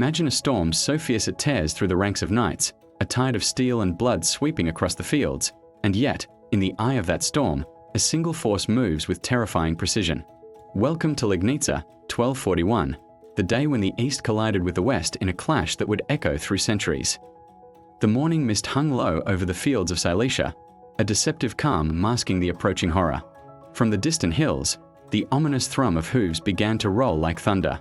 Imagine a storm so fierce it tears through the ranks of knights, a tide of steel and blood sweeping across the fields, and yet, in the eye of that storm, a single force moves with terrifying precision. Welcome to Legnica, 1241, the day when the East collided with the West in a clash that would echo through centuries. The morning mist hung low over the fields of Silesia, a deceptive calm masking the approaching horror. From the distant hills, the ominous thrum of hooves began to roll like thunder.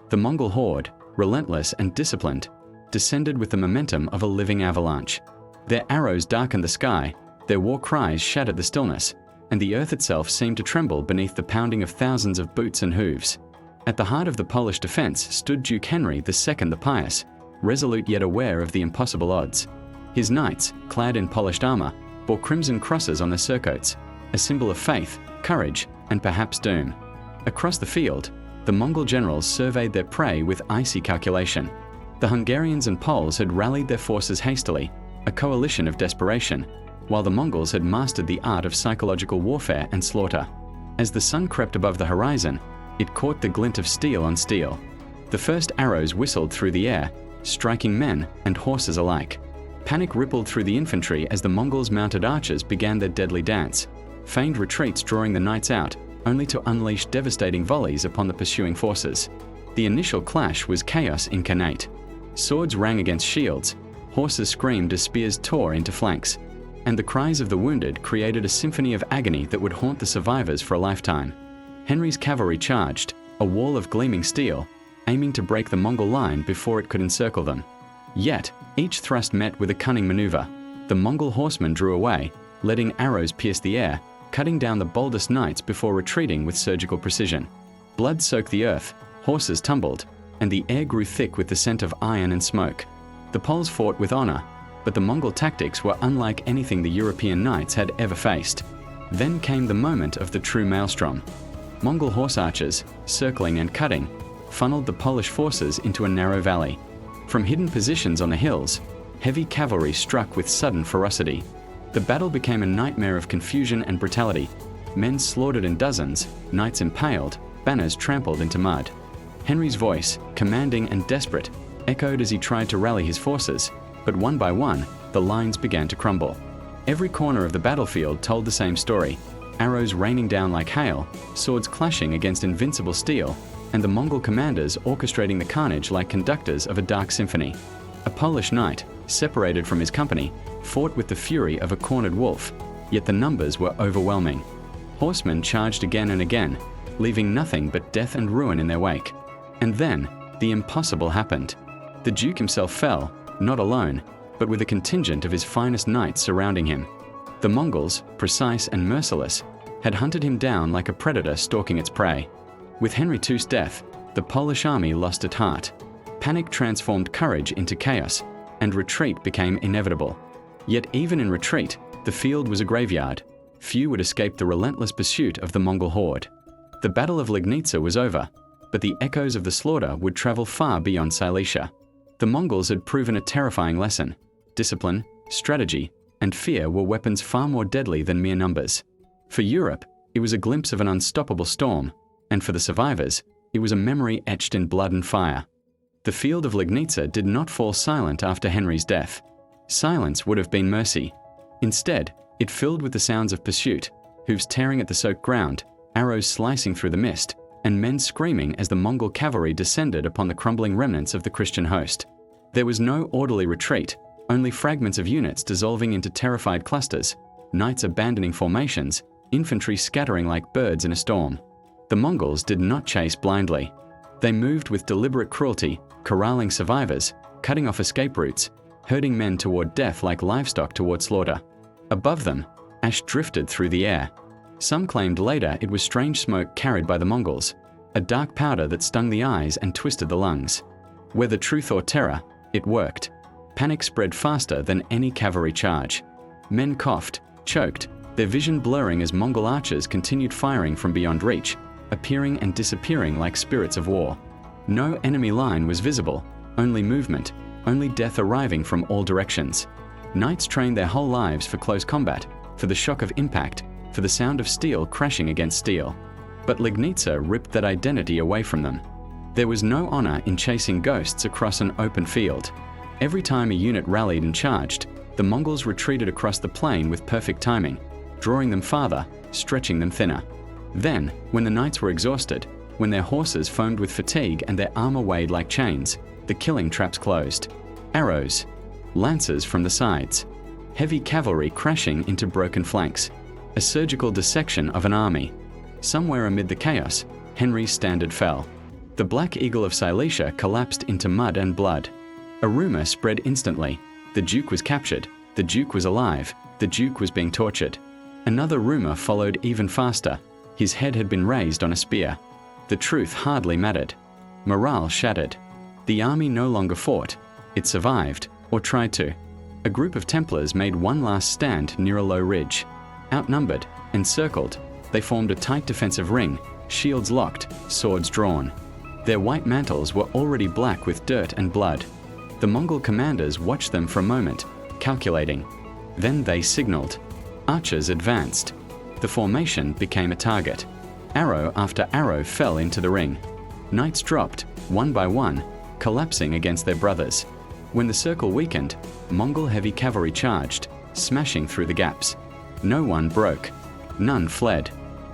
The Mongol horde, relentless and disciplined, descended with the momentum of a living avalanche. Their arrows darkened the sky, their war cries shattered the stillness, and the earth itself seemed to tremble beneath the pounding of thousands of boots and hooves. At the heart of the Polish defense stood Duke Henry II the Pious, resolute yet aware of the impossible odds. His knights, clad in polished armor, bore crimson crosses on their surcoats, a symbol of faith, courage, and perhaps doom. Across the field, the Mongol generals surveyed their prey with icy calculation. The Hungarians and Poles had rallied their forces hastily, a coalition of desperation, while the Mongols had mastered the art of psychological warfare and slaughter. As the sun crept above the horizon, it caught the glint of steel on steel. The first arrows whistled through the air, striking men and horses alike. Panic rippled through the infantry as the Mongols' mounted archers began their deadly dance, feigned retreats drawing the knights out, only to unleash devastating volleys upon the pursuing forces. The initial clash was chaos incarnate. Swords rang against shields, horses screamed as spears tore into flanks, and the cries of the wounded created a symphony of agony that would haunt the survivors for a lifetime. Henry's cavalry charged, a wall of gleaming steel, aiming to break the Mongol line before it could encircle them. Yet, each thrust met with a cunning maneuver. The Mongol horsemen drew away, letting arrows pierce the air, cutting down the boldest knights before retreating with surgical precision. Blood soaked the earth, horses tumbled, and the air grew thick with the scent of iron and smoke. The Poles fought with honor, but the Mongol tactics were unlike anything the European knights had ever faced. Then came the moment of the true maelstrom. Mongol horse archers, circling and cutting, funneled the Polish forces into a narrow valley. From hidden positions on the hills, heavy cavalry struck with sudden ferocity. The battle became a nightmare of confusion and brutality. Men slaughtered in dozens, knights impaled, banners trampled into mud. Henry's voice, commanding and desperate, echoed as he tried to rally his forces, but one by one, the lines began to crumble. Every corner of the battlefield told the same story: arrows raining down like hail, swords clashing against invincible steel, and the Mongol commanders orchestrating the carnage like conductors of a dark symphony. A Polish knight, separated from his company, fought with the fury of a cornered wolf, yet the numbers were overwhelming. Horsemen charged again and again, leaving nothing but death and ruin in their wake. And then, the impossible happened. The Duke himself fell, not alone, but with a contingent of his finest knights surrounding him. The Mongols, precise and merciless, had hunted him down like a predator stalking its prey. With Henry II's death, the Polish army lost its heart. Panic transformed courage into chaos, and retreat became inevitable. Yet even in retreat, the field was a graveyard. Few would escape the relentless pursuit of the Mongol horde. The Battle of Legnica was over, but the echoes of the slaughter would travel far beyond Silesia. The Mongols had proven a terrifying lesson. Discipline, strategy, and fear were weapons far more deadly than mere numbers. For Europe, it was a glimpse of an unstoppable storm, and for the survivors, it was a memory etched in blood and fire. The field of Legnica did not fall silent after Henry's death. Silence would have been mercy. Instead, it filled with the sounds of pursuit, hooves tearing at the soaked ground, arrows slicing through the mist, and men screaming as the Mongol cavalry descended upon the crumbling remnants of the Christian host. There was no orderly retreat, only fragments of units dissolving into terrified clusters, knights abandoning formations, infantry scattering like birds in a storm. The Mongols did not chase blindly. They moved with deliberate cruelty, corralling survivors, cutting off escape routes, herding men toward death like livestock toward slaughter. Above them, ash drifted through the air. Some claimed later it was strange smoke carried by the Mongols, a dark powder that stung the eyes and twisted the lungs. Whether truth or terror, it worked. Panic spread faster than any cavalry charge. Men coughed, choked, their vision blurring as Mongol archers continued firing from beyond reach, appearing and disappearing like spirits of war. No enemy line was visible, only movement, only death arriving from all directions. Knights trained their whole lives for close combat, for the shock of impact, for the sound of steel crashing against steel. But Legnica ripped that identity away from them. There was no honor in chasing ghosts across an open field. Every time a unit rallied and charged, the Mongols retreated across the plain with perfect timing, drawing them farther, stretching them thinner. Then, when the knights were exhausted, when their horses foamed with fatigue and their armor weighed like chains, the killing traps closed. Arrows, lances from the sides, heavy cavalry crashing into broken flanks, a surgical dissection of an army. Somewhere amid the chaos, Henry's standard fell. The Black Eagle of Silesia collapsed into mud and blood. A rumor spread instantly. The Duke was captured, the Duke was alive, the Duke was being tortured. Another rumor followed even faster. His head had been raised on a spear. The truth hardly mattered. Morale shattered. The army no longer fought. It survived, or tried to. A group of Templars made one last stand near a low ridge. Outnumbered, encircled, they formed a tight defensive ring, shields locked, swords drawn. Their white mantles were already black with dirt and blood. The Mongol commanders watched them for a moment, calculating. Then they signaled. Archers advanced. The formation became a target. Arrow after arrow fell into the ring. Knights dropped, one by one, collapsing against their brothers. When the circle weakened, Mongol heavy cavalry charged, smashing through the gaps. No one broke. None fled.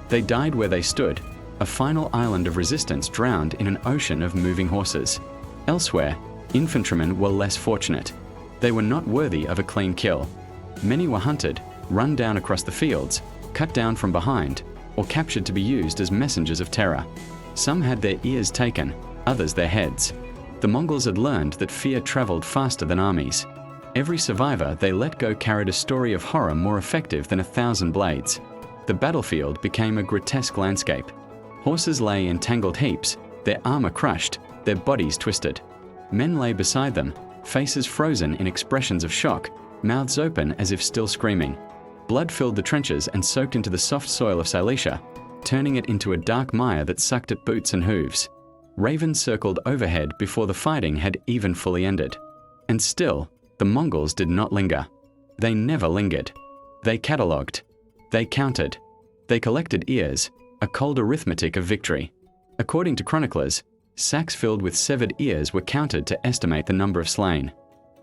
They died where they stood, a final island of resistance drowned in an ocean of moving horses. Elsewhere, infantrymen were less fortunate. They were not worthy of a clean kill. Many were hunted, run down across the fields, cut down from behind, or captured to be used as messengers of terror. Some had their ears taken, others their heads. The Mongols had learned that fear traveled faster than armies. Every survivor they let go carried a story of horror more effective than 1,000 blades. The battlefield became a grotesque landscape. Horses lay in tangled heaps, their armor crushed, their bodies twisted. Men lay beside them, faces frozen in expressions of shock, mouths open as if still screaming. Blood filled the trenches and soaked into the soft soil of Silesia, turning it into a dark mire that sucked at boots and hooves. Ravens circled overhead before the fighting had even fully ended. And still, the Mongols did not linger. They never lingered. They catalogued. They counted. They collected ears, a cold arithmetic of victory. According to chroniclers, sacks filled with severed ears were counted to estimate the number of slain.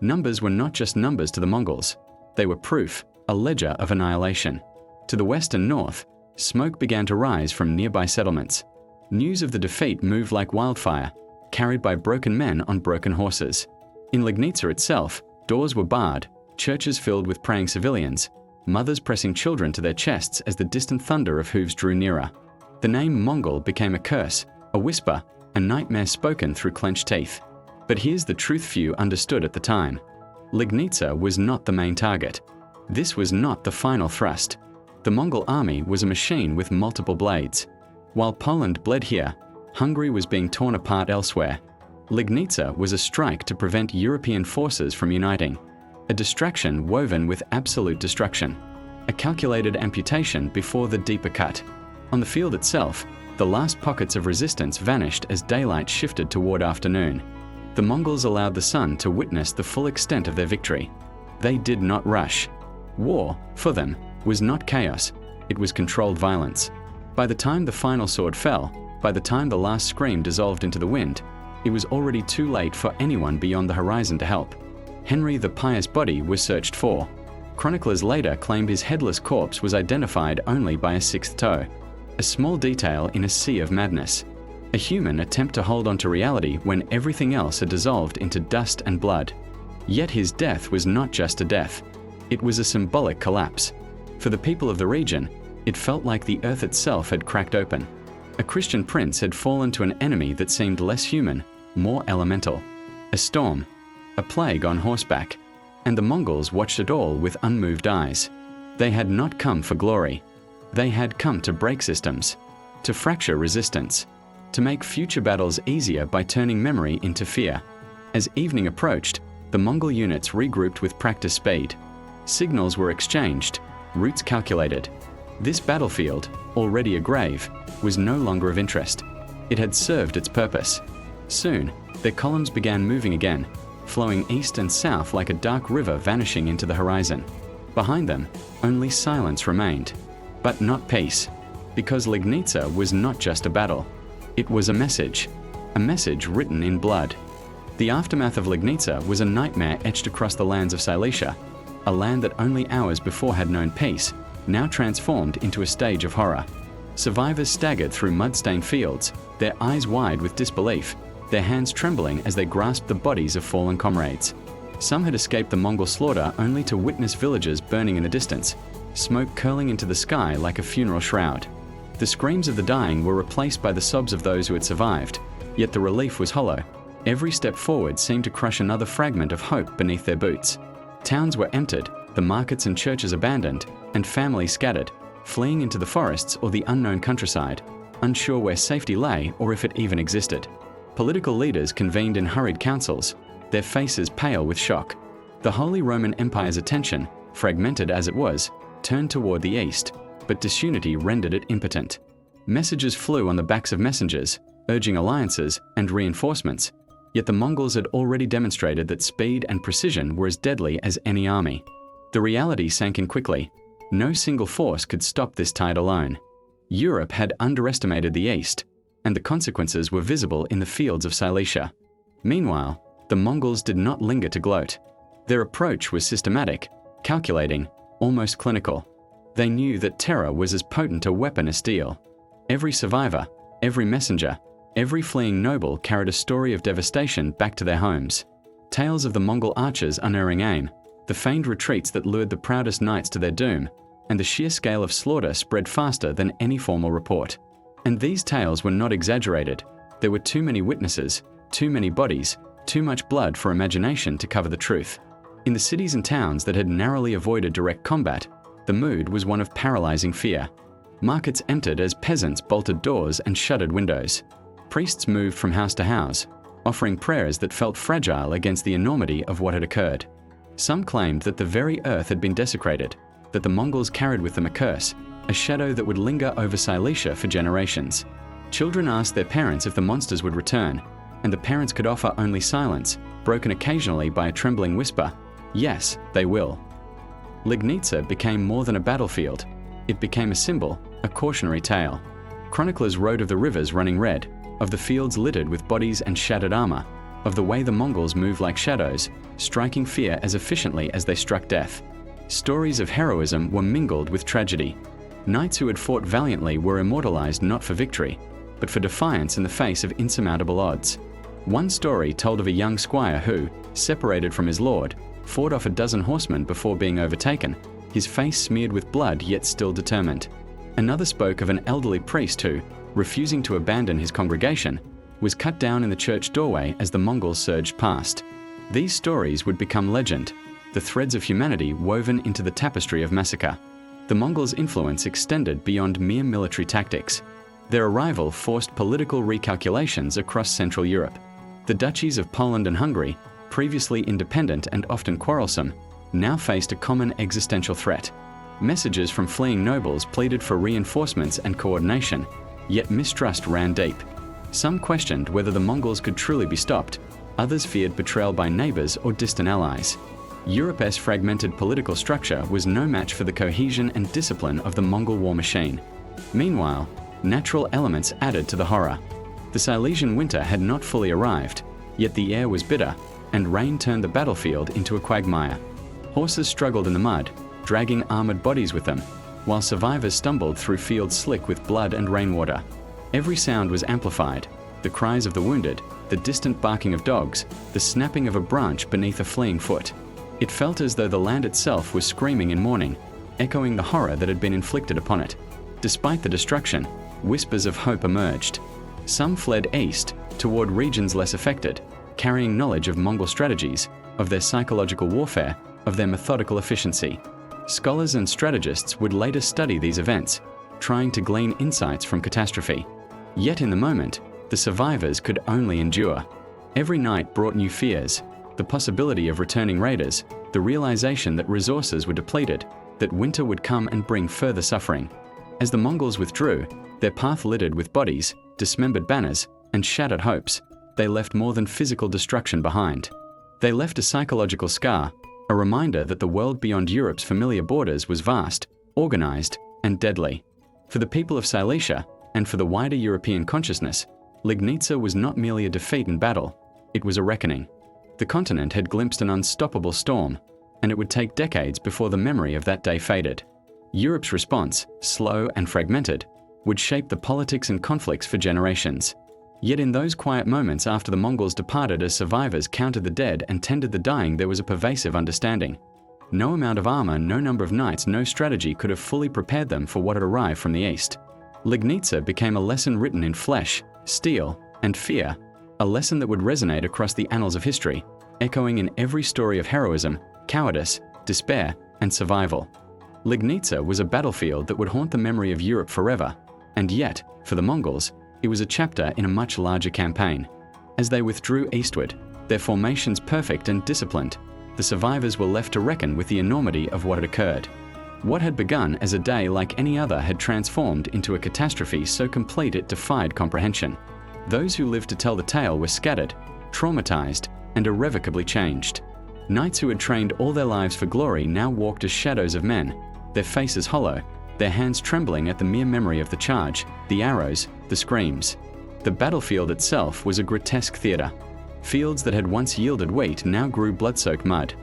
Numbers were not just numbers to the Mongols. They were proof, a ledger of annihilation. To the west and north, smoke began to rise from nearby settlements. News of the defeat moved like wildfire, carried by broken men on broken horses. In Legnica itself, doors were barred, churches filled with praying civilians, mothers pressing children to their chests as the distant thunder of hooves drew nearer. The name Mongol became a curse, a whisper, a nightmare spoken through clenched teeth. But here's the truth few understood at the time. Legnica was not the main target. This was not the final thrust. The Mongol army was a machine with multiple blades. While Poland bled here, Hungary was being torn apart elsewhere. Legnica was a strike to prevent European forces from uniting. A distraction woven with absolute destruction. A calculated amputation before the deeper cut. On the field itself, the last pockets of resistance vanished as daylight shifted toward afternoon. The Mongols allowed the sun to witness the full extent of their victory. They did not rush. War, for them, was not chaos, it was controlled violence. By the time the final sword fell, by the time the last scream dissolved into the wind, it was already too late for anyone beyond the horizon to help. Henry the Pious body was searched for. Chroniclers later claimed his headless corpse was identified only by a sixth toe. A small detail in a sea of madness. A human attempt to hold on to reality when everything else had dissolved into dust and blood. Yet his death was not just a death. It was a symbolic collapse. For the people of the region, it felt like the earth itself had cracked open. A Christian prince had fallen to an enemy that seemed less human, more elemental. A storm, a plague on horseback, and the Mongols watched it all with unmoved eyes. They had not come for glory. They had come to break systems, to fracture resistance, to make future battles easier by turning memory into fear. As evening approached, the Mongol units regrouped with practice speed. Signals were exchanged, routes calculated. This battlefield, already a grave, was no longer of interest. It had served its purpose. Soon, their columns began moving again, flowing east and south like a dark river vanishing into the horizon. Behind them, only silence remained. But not peace, because Legnica was not just a battle. It was a message. a message written in blood. The aftermath of Legnica was a nightmare etched across the lands of Silesia, a land that only hours before had known peace, now transformed into a stage of horror. Survivors staggered through mud-stained fields, their eyes wide with disbelief, their hands trembling as they grasped the bodies of fallen comrades. Some had escaped the Mongol slaughter only to witness villages burning in the distance, smoke curling into the sky like a funeral shroud. The screams of the dying were replaced by the sobs of those who had survived, yet the relief was hollow. Every step forward seemed to crush another fragment of hope beneath their boots. Towns were emptied, the markets and churches abandoned, and families scattered, fleeing into the forests or the unknown countryside, unsure where safety lay or if it even existed. Political leaders convened in hurried councils, their faces pale with shock. The Holy Roman Empire's attention, fragmented as it was, turned toward the east, but disunity rendered it impotent. Messages flew on the backs of messengers, urging alliances and reinforcements, yet the Mongols had already demonstrated that speed and precision were as deadly as any army. The reality sank in quickly. No single force could stop this tide alone. Europe had underestimated the East, and the consequences were visible in the fields of Silesia. Meanwhile, the Mongols did not linger to gloat. Their approach was systematic, calculating, almost clinical. They knew that terror was as potent a weapon as steel. Every survivor, every messenger, every fleeing noble carried a story of devastation back to their homes. Tales of the Mongol archers' unerring aim, the feigned retreats that lured the proudest knights to their doom, and the sheer scale of slaughter spread faster than any formal report. And these tales were not exaggerated. There were too many witnesses, too many bodies, too much blood for imagination to cover the truth. In the cities and towns that had narrowly avoided direct combat, the mood was one of paralyzing fear. Markets emptied as peasants bolted doors and shuttered windows. Priests moved from house to house, offering prayers that felt fragile against the enormity of what had occurred. Some claimed that the very earth had been desecrated, that the Mongols carried with them a curse, a shadow that would linger over Silesia for generations. Children asked their parents if the monsters would return, and the parents could offer only silence, broken occasionally by a trembling whisper, "Yes, they will." Legnica became more than a battlefield. It became a symbol, a cautionary tale. Chroniclers wrote of the rivers running red, of the fields littered with bodies and shattered armor, of the way the Mongols moved like shadows, striking fear as efficiently as they struck death. Stories of heroism were mingled with tragedy. Knights who had fought valiantly were immortalized not for victory, but for defiance in the face of insurmountable odds. One story told of a young squire who, separated from his lord, fought off a dozen horsemen before being overtaken, his face smeared with blood yet still determined. Another spoke of an elderly priest who, refusing to abandon his congregation, was cut down in the church doorway as the Mongols surged past. These stories would become legend, the threads of humanity woven into the tapestry of massacre. The Mongols' influence extended beyond mere military tactics. Their arrival forced political recalculations across Central Europe. The duchies of Poland and Hungary, previously independent and often quarrelsome, now faced a common existential threat. Messages from fleeing nobles pleaded for reinforcements and coordination, yet mistrust ran deep. Some questioned whether the Mongols could truly be stopped. Others feared betrayal by neighbors or distant allies. Europe's fragmented political structure was no match for the cohesion and discipline of the Mongol war machine. Meanwhile, natural elements added to the horror. The Silesian winter had not fully arrived, yet the air was bitter, and rain turned the battlefield into a quagmire. Horses struggled in the mud, dragging armored bodies with them, while survivors stumbled through fields slick with blood and rainwater. Every sound was amplified: the cries of the wounded, the distant barking of dogs, the snapping of a branch beneath a fleeing foot. It felt as though the land itself was screaming in mourning, echoing the horror that had been inflicted upon it. Despite the destruction, whispers of hope emerged. Some fled east, toward regions less affected, carrying knowledge of Mongol strategies, of their psychological warfare, of their methodical efficiency. Scholars and strategists would later study these events, trying to glean insights from catastrophe. Yet in the moment, the survivors could only endure. Every night brought new fears: the possibility of returning raiders, the realization that resources were depleted, that winter would come and bring further suffering. As the Mongols withdrew, their path littered with bodies, dismembered banners, and shattered hopes, they left more than physical destruction behind. They left a psychological scar, a reminder that the world beyond Europe's familiar borders was vast, organized, and deadly. For the people of Silesia, and for the wider European consciousness, Legnica was not merely a defeat in battle, it was a reckoning. The continent had glimpsed an unstoppable storm, and it would take decades before the memory of that day faded. Europe's response, slow and fragmented, would shape the politics and conflicts for generations. Yet in those quiet moments after the Mongols departed as survivors counted the dead and tended the dying, there was a pervasive understanding. No amount of armor, no number of knights, no strategy could have fully prepared them for what had arrived from the east. Legnica became a lesson written in flesh, steel, and fear, a lesson that would resonate across the annals of history, echoing in every story of heroism, cowardice, despair, and survival. Legnica was a battlefield that would haunt the memory of Europe forever, and yet, for the Mongols, it was a chapter in a much larger campaign. As they withdrew eastward, their formations perfect and disciplined, the survivors were left to reckon with the enormity of what had occurred. What had begun as a day like any other had transformed into a catastrophe so complete it defied comprehension. Those who lived to tell the tale were scattered, traumatized, and irrevocably changed. Knights who had trained all their lives for glory now walked as shadows of men, their faces hollow, their hands trembling at the mere memory of the charge, the arrows, the screams. The battlefield itself was a grotesque theater. Fields that had once yielded wheat now grew blood-soaked mud.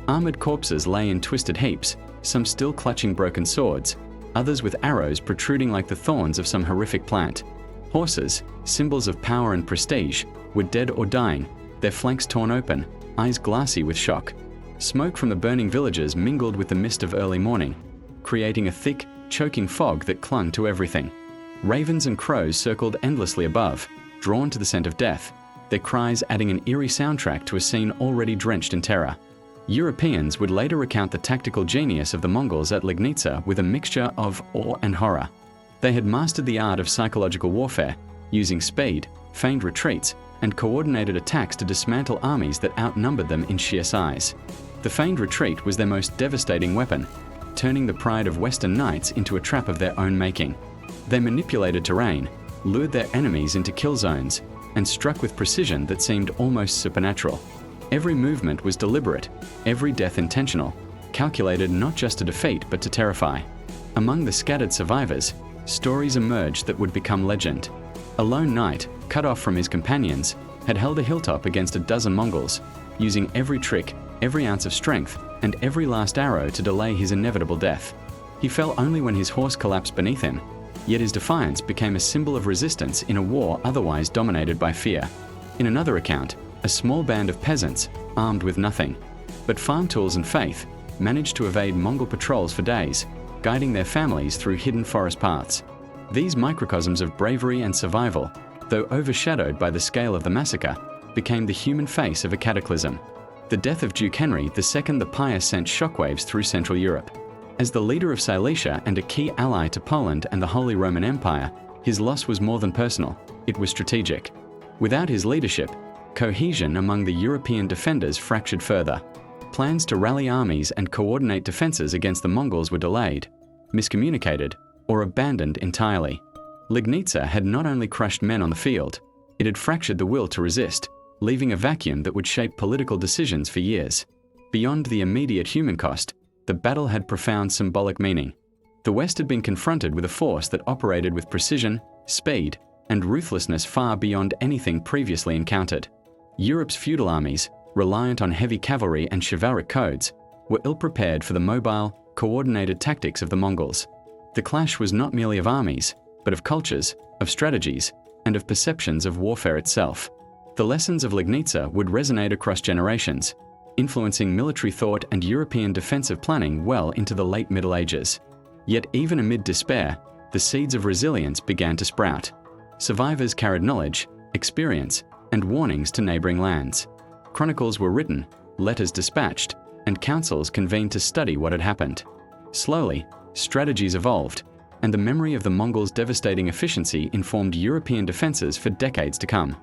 Armored corpses lay in twisted heaps, some still clutching broken swords, others with arrows protruding like the thorns of some horrific plant. Horses, symbols of power and prestige, were dead or dying, their flanks torn open, eyes glassy with shock. Smoke from the burning villages mingled with the mist of early morning, creating a thick, choking fog that clung to everything. Ravens and crows circled endlessly above, drawn to the scent of death, their cries adding an eerie soundtrack to a scene already drenched in terror. Europeans would later recount the tactical genius of the Mongols at Legnica with a mixture of awe and horror. They had mastered the art of psychological warfare, using speed, feigned retreats, and coordinated attacks to dismantle armies that outnumbered them in sheer size. The feigned retreat was their most devastating weapon, turning the pride of Western knights into a trap of their own making. They manipulated terrain, lured their enemies into kill zones, and struck with precision that seemed almost supernatural. Every movement was deliberate, every death intentional, calculated not just to defeat but to terrify. Among the scattered survivors, stories emerged that would become legend. A lone knight, cut off from his companions, had held a hilltop against a dozen Mongols, using every trick, every ounce of strength, and every last arrow to delay his inevitable death. He fell only when his horse collapsed beneath him, yet his defiance became a symbol of resistance in a war otherwise dominated by fear. In another account, a small band of peasants, armed with nothing but farm tools and faith, managed to evade Mongol patrols for days, guiding their families through hidden forest paths. These microcosms of bravery and survival, though overshadowed by the scale of the massacre, became the human face of a cataclysm. The death of Duke Henry II the Pious sent shockwaves through Central Europe. As the leader of Silesia and a key ally to Poland and the Holy Roman Empire, his loss was more than personal, it was strategic. Without his leadership, cohesion among the European defenders fractured further. Plans to rally armies and coordinate defenses against the Mongols were delayed, miscommunicated, or abandoned entirely. Legnica had not only crushed men on the field, it had fractured the will to resist, leaving a vacuum that would shape political decisions for years. Beyond the immediate human cost, the battle had profound symbolic meaning. The West had been confronted with a force that operated with precision, speed, and ruthlessness far beyond anything previously encountered. Europe's feudal armies, reliant on heavy cavalry and chivalric codes, were ill-prepared for the mobile, coordinated tactics of the Mongols. The clash was not merely of armies, but of cultures, of strategies, and of perceptions of warfare itself. The lessons of Legnica would resonate across generations, influencing military thought and European defensive planning well into the late Middle Ages. Yet even amid despair, the seeds of resilience began to sprout. Survivors carried knowledge, experience, and warnings to neighboring lands. Chronicles were written, letters dispatched, and councils convened to study what had happened. Slowly, strategies evolved, and the memory of the Mongols' devastating efficiency informed European defenses for decades to come.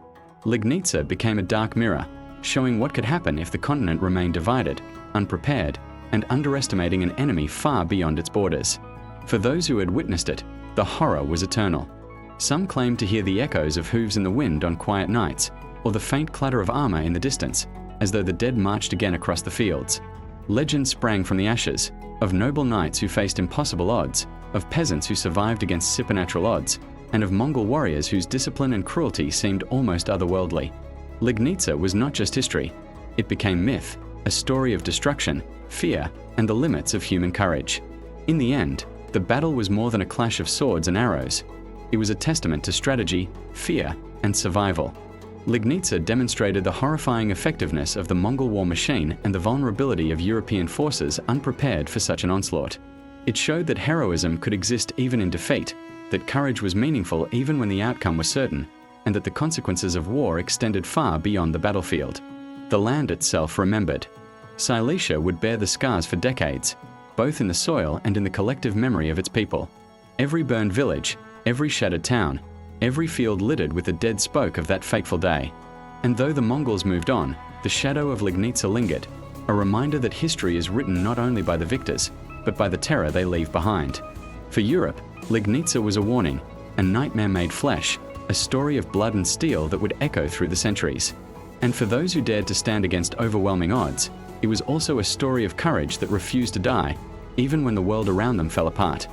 Legnica became a dark mirror, showing what could happen if the continent remained divided, unprepared, and underestimating an enemy far beyond its borders. For those who had witnessed it, the horror was eternal. Some claimed to hear the echoes of hooves in the wind on quiet nights, or the faint clatter of armor in the distance, as though the dead marched again across the fields. Legends sprang from the ashes, of noble knights who faced impossible odds, of peasants who survived against supernatural odds, and of Mongol warriors whose discipline and cruelty seemed almost otherworldly. Legnica was not just history. It became myth, a story of destruction, fear, and the limits of human courage. In the end, the battle was more than a clash of swords and arrows. It was a testament to strategy, fear, and survival. Legnica demonstrated the horrifying effectiveness of the Mongol war machine and the vulnerability of European forces unprepared for such an onslaught. It showed that heroism could exist even in defeat, that courage was meaningful even when the outcome was certain, and that the consequences of war extended far beyond the battlefield. The land itself remembered. Silesia would bear the scars for decades, both in the soil and in the collective memory of its people. Every burned village, every shattered town, every field littered with the dead spoke of that fateful day. And though the Mongols moved on, the shadow of Legnica lingered, a reminder that history is written not only by the victors, but by the terror they leave behind. For Europe, Legnica was a warning, a nightmare made flesh, a story of blood and steel that would echo through the centuries. And for those who dared to stand against overwhelming odds, it was also a story of courage that refused to die, even when the world around them fell apart.